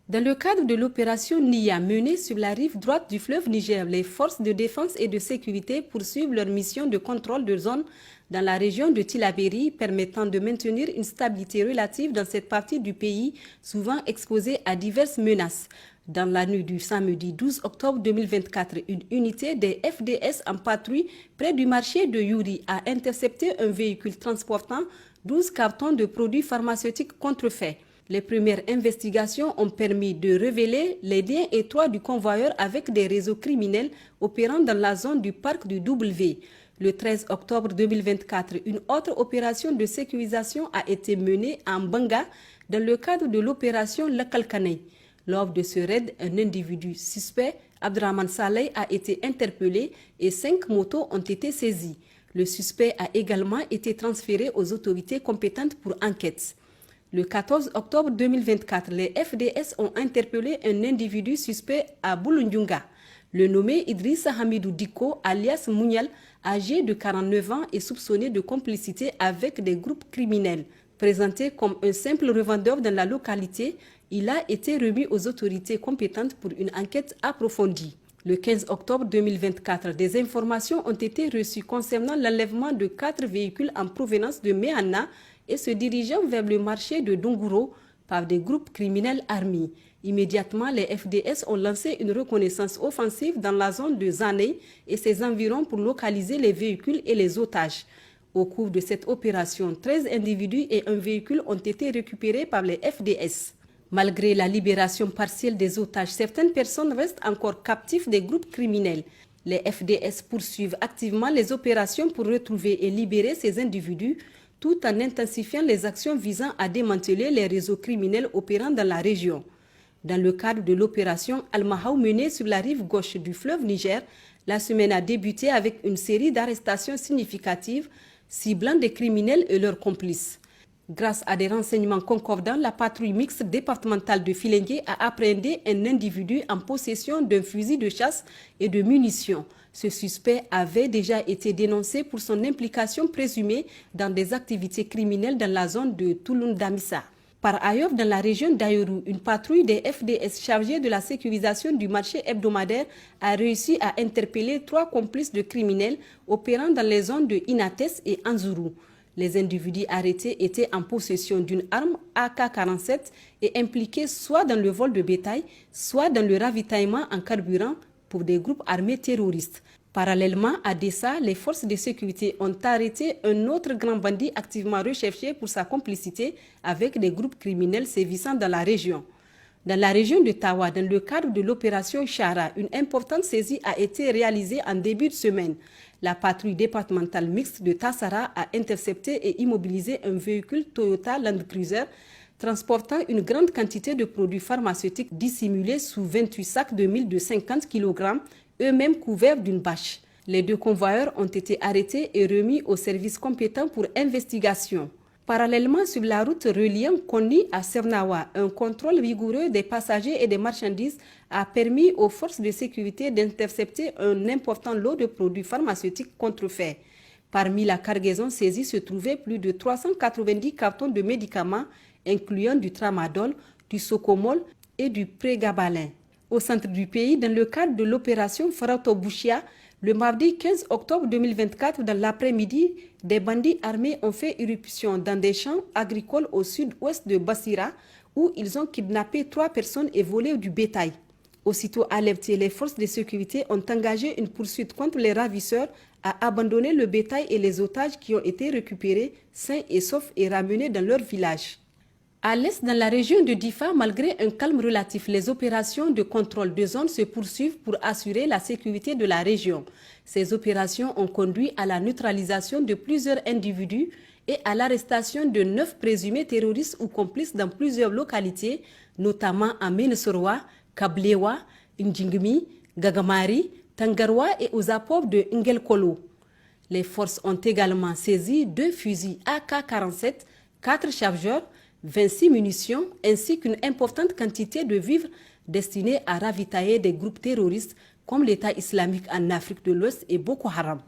Dans le cadre de l'opération NIA menée sur la rive droite du fleuve Niger, les forces de défense et de sécurité poursuivent leur mission de contrôle de zone dans la région de Tillabéri, permettant de maintenir une stabilité relative dans cette partie du pays, souvent exposée à diverses menaces. Dans la nuit du samedi 12 octobre 2024, une unité des FDS en patrouille près du marché de Yuri a intercepté un véhicule transportant 12 cartons de produits pharmaceutiques contrefaits. Les premières investigations ont permis de révéler les liens étroits du convoyeur avec des réseaux criminels opérant dans la zone du parc du W. Le 13 octobre 2024, une autre opération de sécurisation a été menée en Banga dans le cadre de l'opération Lakalkanei. Lors de ce raid, un individu suspect, Abdraman Saleh, a été interpellé et 5 motos ont été saisies. Le suspect a également été transféré aux autorités compétentes pour enquête. Le 14 octobre 2024, les FDS ont interpellé un individu suspect à Boulundjunga. Le nommé Idrissa Hamidou Diko, alias Mounial, âgé de 49 ans, est soupçonné de complicité avec des groupes criminels. Présenté comme un simple revendeur dans la localité, il a été remis aux autorités compétentes pour une enquête approfondie. Le 15 octobre 2024, des informations ont été reçues concernant l'enlèvement de 4 véhicules en provenance de Méana et se dirigeant vers le marché de Donguro par des groupes criminels armés. Immédiatement, les FDS ont lancé une reconnaissance offensive dans la zone de Zanei et ses environs pour localiser les véhicules et les otages. Au cours de cette opération, 13 individus et un véhicule ont été récupérés par les FDS. Malgré la libération partielle des otages, certaines personnes restent encore captives des groupes criminels. Les FDS poursuivent activement les opérations pour retrouver et libérer ces individus, tout en intensifiant les actions visant à démanteler les réseaux criminels opérant dans la région. Dans le cadre de l'opération Al-Mahaw menée sur la rive gauche du fleuve Niger, la semaine a débuté avec une série d'arrestations significatives ciblant des criminels et leurs complices. Grâce à des renseignements concordants, la patrouille mixte départementale de Filengue a appréhendé un individu en possession d'un fusil de chasse et de munitions. Ce suspect avait déjà été dénoncé pour son implication présumée dans des activités criminelles dans la zone de Touloun-Damissa. Par ailleurs, dans la région d'Ayoru, une patrouille des FDS chargée de la sécurisation du marché hebdomadaire a réussi à interpeller 3 complices de criminels opérant dans les zones de Inates et Anzuru. Les individus arrêtés étaient en possession d'une arme AK-47 et impliqués soit dans le vol de bétail, soit dans le ravitaillement en carburant pour des groupes armés terroristes. Parallèlement à Dessa, les forces de sécurité ont arrêté un autre grand bandit activement recherché pour sa complicité avec des groupes criminels sévissant dans la région. Dans la région de Tawa, dans le cadre de l'opération Chara, une importante saisie a été réalisée en début de semaine. La patrouille départementale mixte de Tassara a intercepté et immobilisé un véhicule Toyota Land Cruiser transportant une grande quantité de produits pharmaceutiques dissimulés sous 28 sacs de mille de 50 kg, eux-mêmes couverts d'une bâche. Les 2 convoyeurs ont été arrêtés et remis aux services compétents pour investigation. Parallèlement, sur la route reliant Konni à Sernawa, un contrôle rigoureux des passagers et des marchandises a permis aux forces de sécurité d'intercepter un important lot de produits pharmaceutiques contrefaits. Parmi la cargaison saisie se trouvaient plus de 390 cartons de médicaments, incluant du tramadol, du socomol et du prégabalin. Au centre du pays, dans le cadre de l'opération Farato-Bouchia, le mardi 15 octobre 2024, dans l'après-midi, des bandits armés ont fait irruption dans des champs agricoles au sud-ouest de Bassira, où ils ont kidnappé 3 personnes et volé du bétail. Aussitôt alertés, les forces de sécurité ont engagé une poursuite contre les ravisseurs, à abandonner le bétail et les otages qui ont été récupérés sains et saufs et ramenés dans leur village. À l'est, dans la région de Difa, malgré un calme relatif, les opérations de contrôle de zone se poursuivent pour assurer la sécurité de la région. Ces opérations ont conduit à la neutralisation de plusieurs individus et à l'arrestation de 9 présumés terroristes ou complices dans plusieurs localités, notamment à Ménesoroa, Kablewa, Ndjingmi, Gagamari, Tangarwa et aux apports de Ngelkolo. Les forces ont également saisi 2 fusils AK-47, 4 chargeurs, 26 munitions ainsi qu'une importante quantité de vivres destinés à ravitailler des groupes terroristes comme l'État islamique en Afrique de l'Ouest et Boko Haram.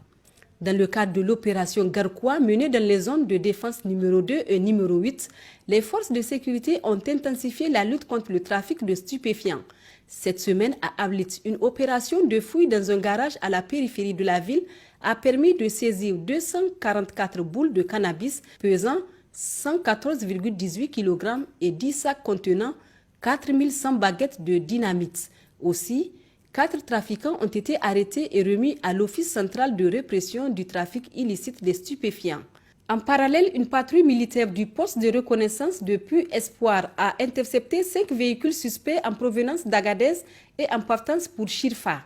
Dans le cadre de l'opération Garkuwa menée dans les zones de défense numéro 2 et numéro 8, les forces de sécurité ont intensifié la lutte contre le trafic de stupéfiants. Cette semaine, à Arlit, une opération de fouille dans un garage à la périphérie de la ville a permis de saisir 244 boules de cannabis pesant 114,18 kg et 10 sacs contenant 4100 baguettes de dynamite. Aussi, 4 trafiquants ont été arrêtés et remis à l'Office central de répression du trafic illicite des stupéfiants. En parallèle, une patrouille militaire du poste de reconnaissance de Puy Espoir a intercepté 5 véhicules suspects en provenance d'Agadez et en partance pour Chirfa.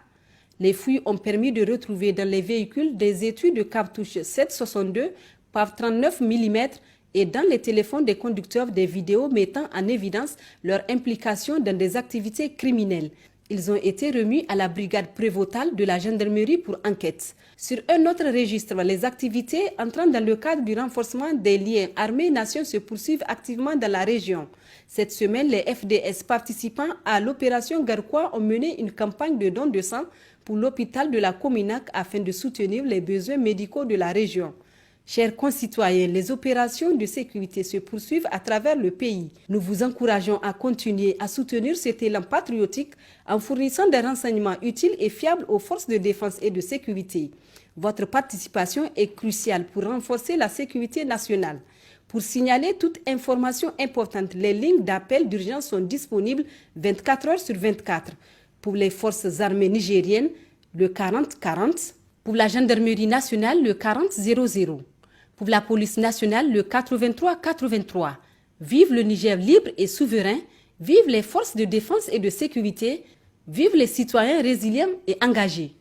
Les fouilles ont permis de retrouver dans les véhicules des étuis de cartouches 7,62 par 39 mm et dans les téléphones des conducteurs des vidéos mettant en évidence leur implication dans des activités criminelles. Ils ont été remis à la brigade prévôtale de la gendarmerie pour enquête. Sur un autre registre, les activités entrant dans le cadre du renforcement des liens armées-nations se poursuivent activement dans la région. Cette semaine, les FDS participant à l'opération Garkuwa ont mené une campagne de dons de sang pour l'hôpital de la Cominac afin de soutenir les besoins médicaux de la région. Chers concitoyens, les opérations de sécurité se poursuivent à travers le pays. Nous vous encourageons à continuer à soutenir cet élan patriotique en fournissant des renseignements utiles et fiables aux forces de défense et de sécurité. Votre participation est cruciale pour renforcer la sécurité nationale. Pour signaler toute information importante, les lignes d'appel d'urgence sont disponibles 24 heures sur 24. Pour les forces armées nigériennes, le 40-40. Pour la gendarmerie nationale, le 40-00. Pour la police nationale, le 83-83. Vive le Niger libre et souverain, vive les forces de défense et de sécurité, vive les citoyens résilients et engagés.